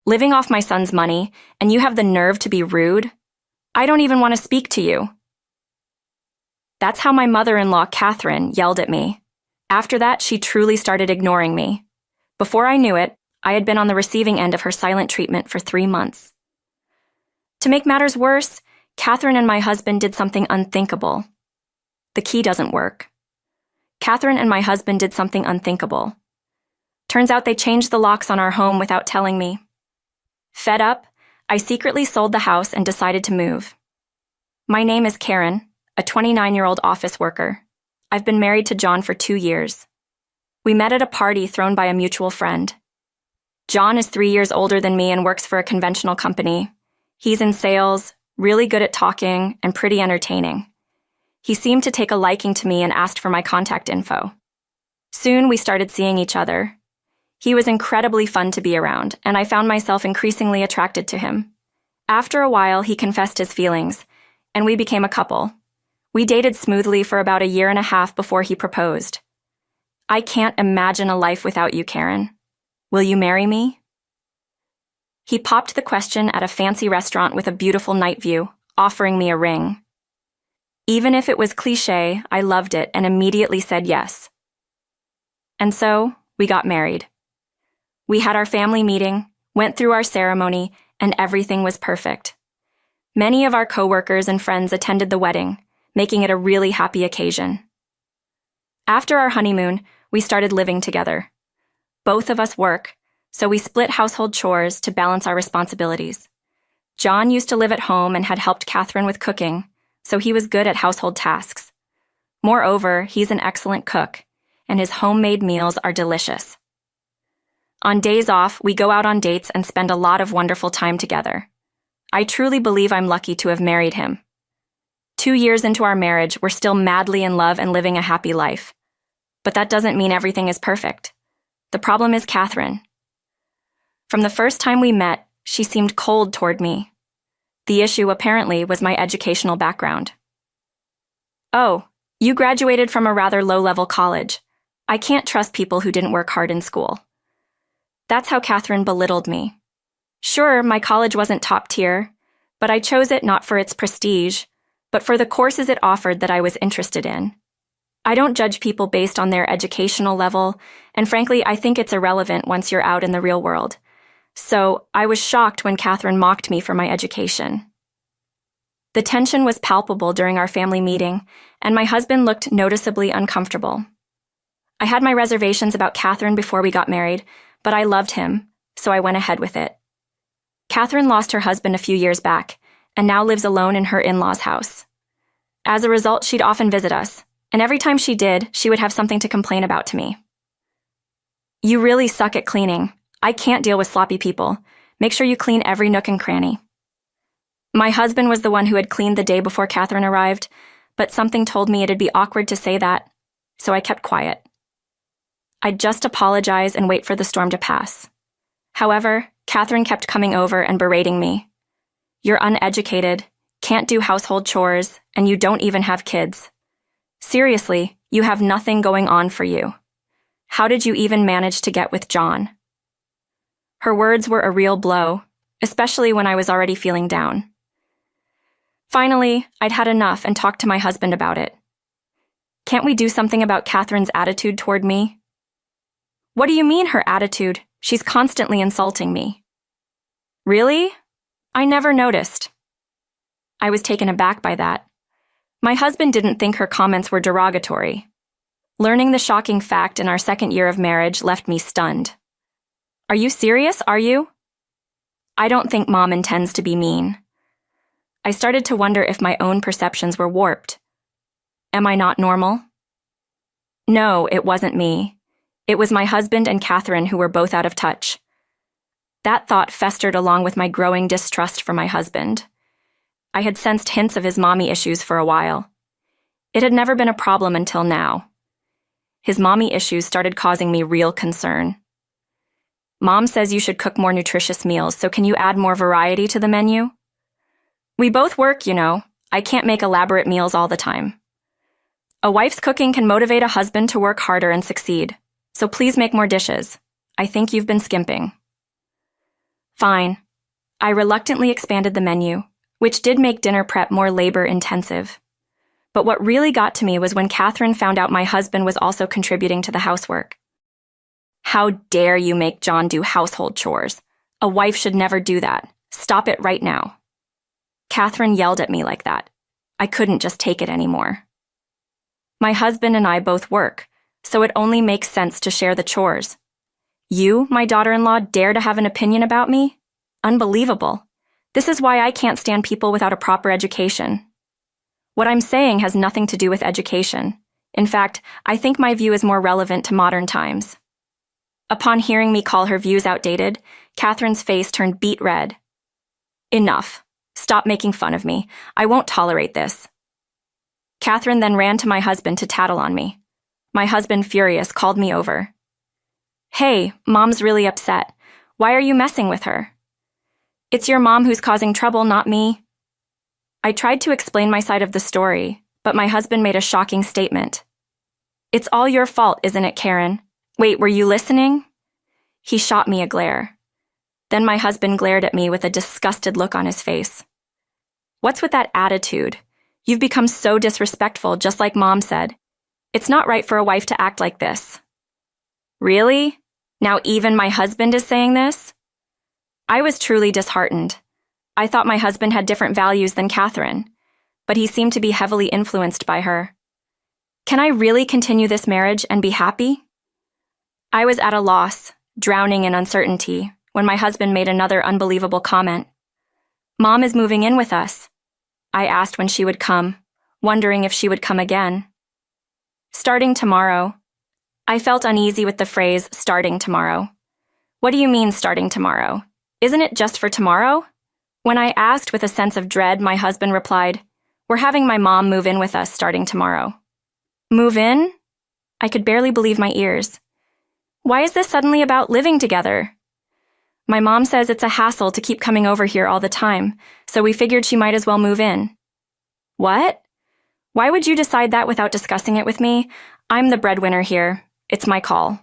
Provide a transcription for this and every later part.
Living off my son's money, and you have the nerve to be rude? I don't even want to speak to you." That's how my mother-in-law, Catherine, yelled at me. After that, she truly started ignoring me. Before I knew it, I had been on the receiving end of her silent treatment for 3 months. To make matters worse, Catherine and my husband did something unthinkable. The key doesn't work. Catherine and my husband did something unthinkable. Turns out they changed the locks on our home without telling me. Fed up, I secretly sold the house and decided to move. My name is Karen, a 29-year-old office worker. I've been married to John for 2 years. We met at a party thrown by a mutual friend. John is 3 years older than me and works for a conventional company. He's in sales, really good at talking, and pretty entertaining. He seemed to take a liking to me and asked for my contact info. Soon we started seeing each other. He was incredibly fun to be around, and I found myself increasingly attracted to him. After a while, he confessed his feelings, and we became a couple. We dated smoothly for about 1.5 years before he proposed. "I can't imagine a life without you, Karen. Will you marry me?" He popped the question at a fancy restaurant with a beautiful night view, offering me a ring. Even if it was cliché, I loved it and immediately said yes. And so, we got married. We had our family meeting, went through our ceremony, and everything was perfect. Many of our coworkers and friends attended the wedding, making it a really happy occasion. After our honeymoon, we started living together. Both of us work, so we split household chores to balance our responsibilities. John used to live at home and had helped Catherine with cooking, so he was good at household tasks. Moreover, he's an excellent cook, and his homemade meals are delicious. On days off, we go out on dates and spend a lot of wonderful time together. I truly believe I'm lucky to have married him. 2 years into our marriage, we're still madly in love and living a happy life. But that doesn't mean everything is perfect. The problem is Catherine. From the first time we met, she seemed cold toward me. The issue, apparently, was my educational background. "Oh, you graduated from a rather low-level college. I can't trust people who didn't work hard in school." That's how Catherine belittled me. Sure, my college wasn't top tier, but I chose it not for its prestige, but for the courses it offered that I was interested in. I don't judge people based on their educational level, and frankly, I think it's irrelevant once you're out in the real world. So, I was shocked when Catherine mocked me for my education. The tension was palpable during our family meeting, and my husband looked noticeably uncomfortable. I had my reservations about Catherine before we got married, but I loved him, so I went ahead with it. Catherine lost her husband a few years back, and now lives alone in her in-laws' house. As a result, she'd often visit us, and every time she did, she would have something to complain about to me. "You really suck at cleaning. I can't deal with sloppy people. Make sure you clean every nook and cranny." My husband was the one who had cleaned the day before Catherine arrived, but something told me it'd be awkward to say that, so I kept quiet. I'd just apologize and wait for the storm to pass. However, Catherine kept coming over and berating me. "You're uneducated, can't do household chores, and you don't even have kids. Seriously, you have nothing going on for you. How did you even manage to get with John?" Her words were a real blow, especially when I was already feeling down. Finally, I'd had enough and talked to my husband about it. "Can't we do something about Catherine's attitude toward me?" "What do you mean, her attitude? She's constantly insulting me." "Really? I never noticed." I was taken aback by that. My husband didn't think her comments were derogatory. Learning the shocking fact in our 2nd year of marriage left me stunned. "Are you serious, are you?" "I don't think Mom intends to be mean." I started to wonder if my own perceptions were warped. Am I not normal? No, it wasn't me. It was my husband and Catherine who were both out of touch. That thought festered along with my growing distrust for my husband. I had sensed hints of his mommy issues for a while. It had never been a problem until now. His mommy issues started causing me real concern. "Mom says you should cook more nutritious meals, so can you add more variety to the menu?" "We both work, you know. I can't make elaborate meals all the time." "A wife's cooking can motivate a husband to work harder and succeed. So please make more dishes. I think you've been skimping." Fine. I reluctantly expanded the menu, which did make dinner prep more labor-intensive. But what really got to me was when Catherine found out my husband was also contributing to the housework. How dare you make John do household chores? A wife should never do that. Stop it right now. Catherine yelled at me like that. I couldn't just take it anymore. My husband and I both work, so it only makes sense to share the chores. You, my daughter-in-law, dare to have an opinion about me? Unbelievable. This is why I can't stand people without a proper education. What I'm saying has nothing to do with education. In fact, I think my view is more relevant to modern times. Upon hearing me call her views outdated, Catherine's face turned beet red. Enough. Stop making fun of me. I won't tolerate this. Catherine then ran to my husband to tattle on me. My husband, furious, called me over. Hey, Mom's really upset. Why are you messing with her? It's your mom who's causing trouble, not me. I tried to explain my side of the story, but my husband made a shocking statement. It's all your fault, isn't it, Karen? Wait, were you listening? He shot me a glare. Then my husband glared at me with a disgusted look on his face. What's with that attitude? You've become so disrespectful, just like Mom said. It's not right for a wife to act like this. Really? Now even my husband is saying this? I was truly disheartened. I thought my husband had different values than Catherine, but he seemed to be heavily influenced by her. Can I really continue this marriage and be happy? I was at a loss, drowning in uncertainty, when my husband made another unbelievable comment. Mom is moving in with us. I asked when she would come, wondering if she would come again. Starting tomorrow. I felt uneasy with the phrase, starting tomorrow. What do you mean, starting tomorrow? Isn't it just for tomorrow? When I asked with a sense of dread, my husband replied, We're having my mom move in with us starting tomorrow. Move in? I could barely believe my ears. Why is this suddenly about living together? My mom says it's a hassle to keep coming over here all the time, so we figured she might as well move in. What? Why would you decide that without discussing it with me? I'm the breadwinner here. It's my call.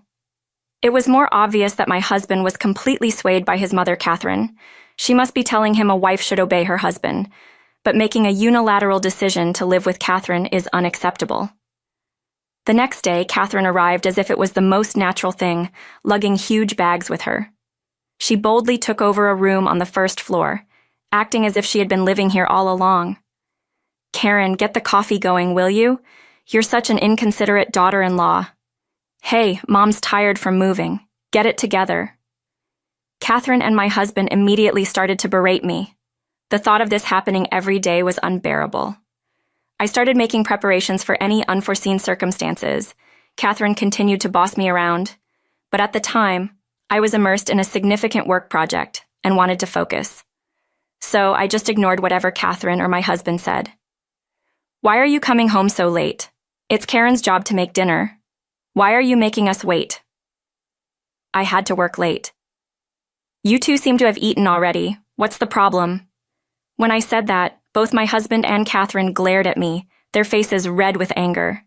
It was more obvious that my husband was completely swayed by his mother, Catherine. She must be telling him a wife should obey her husband, but making a unilateral decision to live with Catherine is unacceptable. The next day, Catherine arrived as if it was the most natural thing, lugging huge bags with her. She boldly took over a room on the first floor, acting as if she had been living here all along. Karen, get the coffee going, will you? You're such an inconsiderate daughter-in-law. Hey, Mom's tired from moving. Get it together. Catherine and my husband immediately started to berate me. The thought of this happening every day was unbearable. I started making preparations for any unforeseen circumstances. Catherine continued to boss me around. But at the time, I was immersed in a significant work project and wanted to focus. So I just ignored whatever Catherine or my husband said. Why are you coming home so late? It's Karen's job to make dinner. Why are you making us wait? I had to work late. You two seem to have eaten already. What's the problem? When I said that, both my husband and Catherine glared at me, their faces red with anger.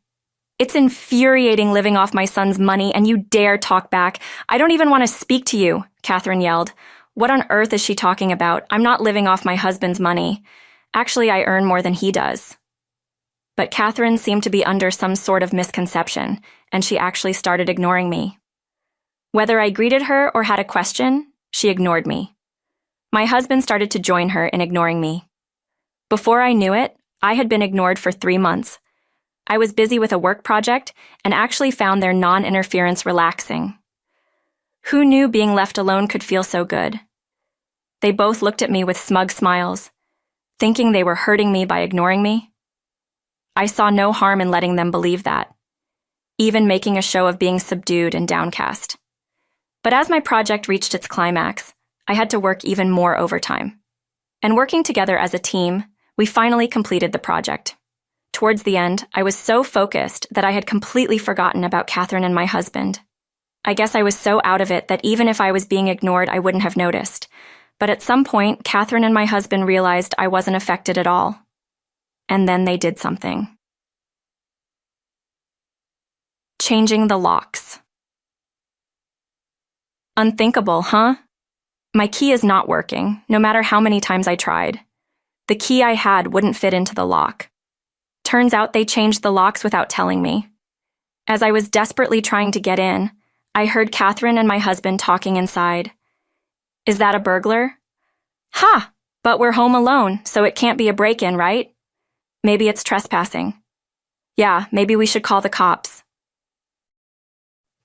It's infuriating living off my son's money, and you dare talk back. I don't even want to speak to you, Catherine yelled. What on earth is she talking about? I'm not living off my husband's money. Actually, I earn more than he does. But Catherine seemed to be under some sort of misconception, and she actually started ignoring me. Whether I greeted her or had a question, she ignored me. My husband started to join her in ignoring me. Before I knew it, I had been ignored for 3 months. I was busy with a work project and actually found their non-interference relaxing. Who knew being left alone could feel so good? They both looked at me with smug smiles, thinking they were hurting me by ignoring me. I saw no harm in letting them believe that, even making a show of being subdued and downcast. But as my project reached its climax, I had to work even more overtime. And working together as a team, we finally completed the project. Towards the end, I was so focused that I had completely forgotten about Catherine and my husband. I guess I was so out of it that even if I was being ignored, I wouldn't have noticed. But at some point, Catherine and my husband realized I wasn't affected at all. And then they did something. Changing the locks. Unthinkable, huh? My key is not working, no matter how many times I tried. The key I had wouldn't fit into the lock. Turns out they changed the locks without telling me. As I was desperately trying to get in, I heard Catherine and my husband talking inside. Is that a burglar? Ha! But we're home alone, so it can't be a break-in, right? Maybe it's trespassing. Yeah, maybe we should call the cops.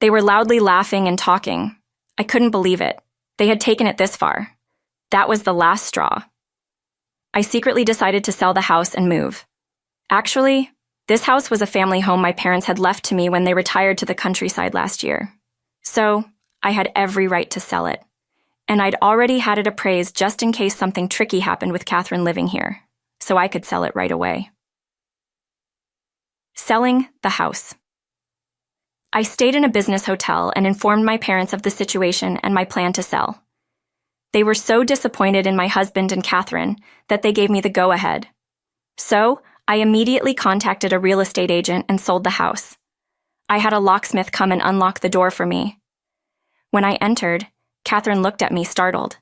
They were loudly laughing and talking. I couldn't believe it. They had taken it this far. That was the last straw. I secretly decided to sell the house and move. Actually, this house was a family home my parents had left to me when they retired to the countryside last year. So, I had every right to sell it. And I'd already had it appraised just in case something tricky happened with Catherine living here, so I could sell it right away. Selling the house. I stayed in a business hotel and informed my parents of the situation and my plan to sell. They were so disappointed in my husband and Catherine that they gave me the go-ahead. So, I immediately contacted a real estate agent and sold the house. I had a locksmith come and unlock the door for me. When I entered, Catherine looked at me startled.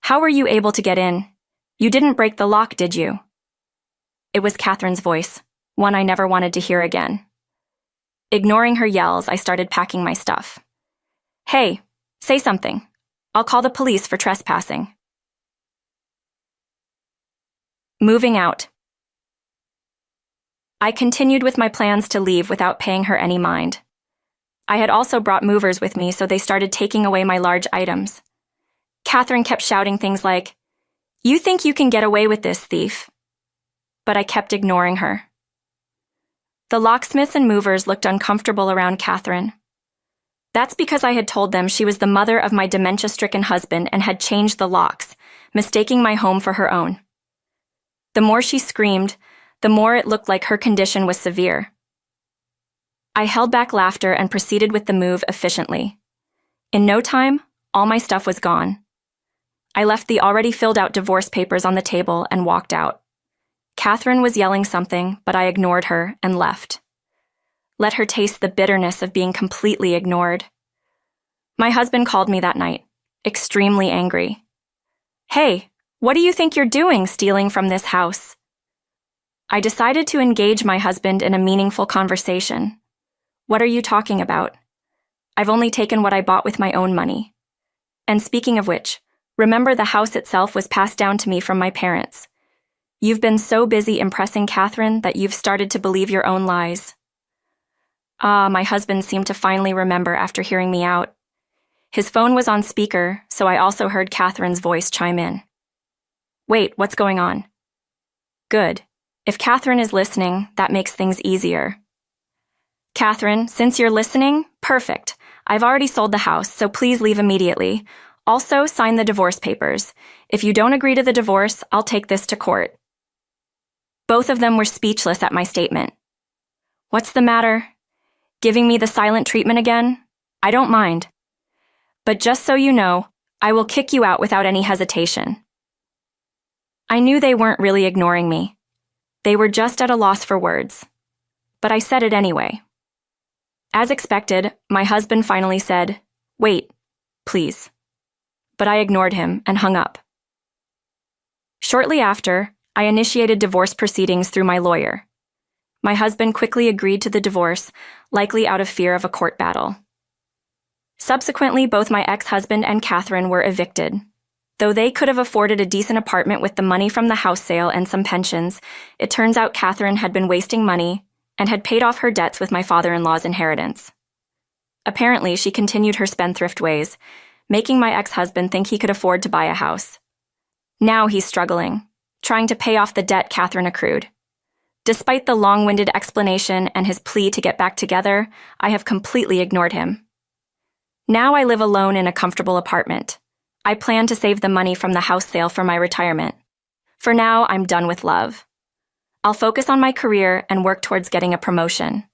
How were you able to get in? You didn't break the lock, did you? It was Catherine's voice, one I never wanted to hear again. Ignoring her yells, I started packing my stuff. Hey, say something. I'll call the police for trespassing. Moving out. I continued with my plans to leave without paying her any mind. I had also brought movers with me, so they started taking away my large items. Catherine kept shouting things like, "You think you can get away with this, thief?" But I kept ignoring her. The locksmiths and movers looked uncomfortable around Catherine. That's because I had told them she was the mother of my dementia-stricken husband and had changed the locks, mistaking my home for her own. The more she screamed, the more it looked like her condition was severe. I held back laughter and proceeded with the move efficiently. In no time, all my stuff was gone. I left the already filled-out divorce papers on the table and walked out. Catherine was yelling something, but I ignored her and left. Let her taste the bitterness of being completely ignored. My husband called me that night, extremely angry. Hey, what do you think you're doing stealing from this house? I decided to engage my husband in a meaningful conversation. What are you talking about? I've only taken what I bought with my own money. And speaking of which, remember the house itself was passed down to me from my parents. You've been so busy impressing Catherine that you've started to believe your own lies. My husband seemed to finally remember after hearing me out. His phone was on speaker, so I also heard Catherine's voice chime in. Wait, what's going on? Good. If Catherine is listening, that makes things easier. Catherine, since you're listening, perfect. I've already sold the house, so please leave immediately. Also, sign the divorce papers. If you don't agree to the divorce, I'll take this to court. Both of them were speechless at my statement. What's the matter? Giving me the silent treatment again? I don't mind. But just so you know, I will kick you out without any hesitation. I knew they weren't really ignoring me. They were just at a loss for words. But I said it anyway. As expected, my husband finally said, "Wait, please." But I ignored him and hung up. Shortly after, I initiated divorce proceedings through my lawyer. My husband quickly agreed to the divorce, likely out of fear of a court battle. Subsequently, both my ex-husband and Catherine were evicted. Though they could have afforded a decent apartment with the money from the house sale and some pensions, it turns out Catherine had been wasting money and had paid off her debts with my father-in-law's inheritance. Apparently, she continued her spendthrift ways, making my ex-husband think he could afford to buy a house. Now he's struggling, trying to pay off the debt Catherine accrued. Despite the long-winded explanation and his plea to get back together, I have completely ignored him. Now I live alone in a comfortable apartment. I plan to save the money from the house sale for my retirement. For now, I'm done with love. I'll focus on my career and work towards getting a promotion.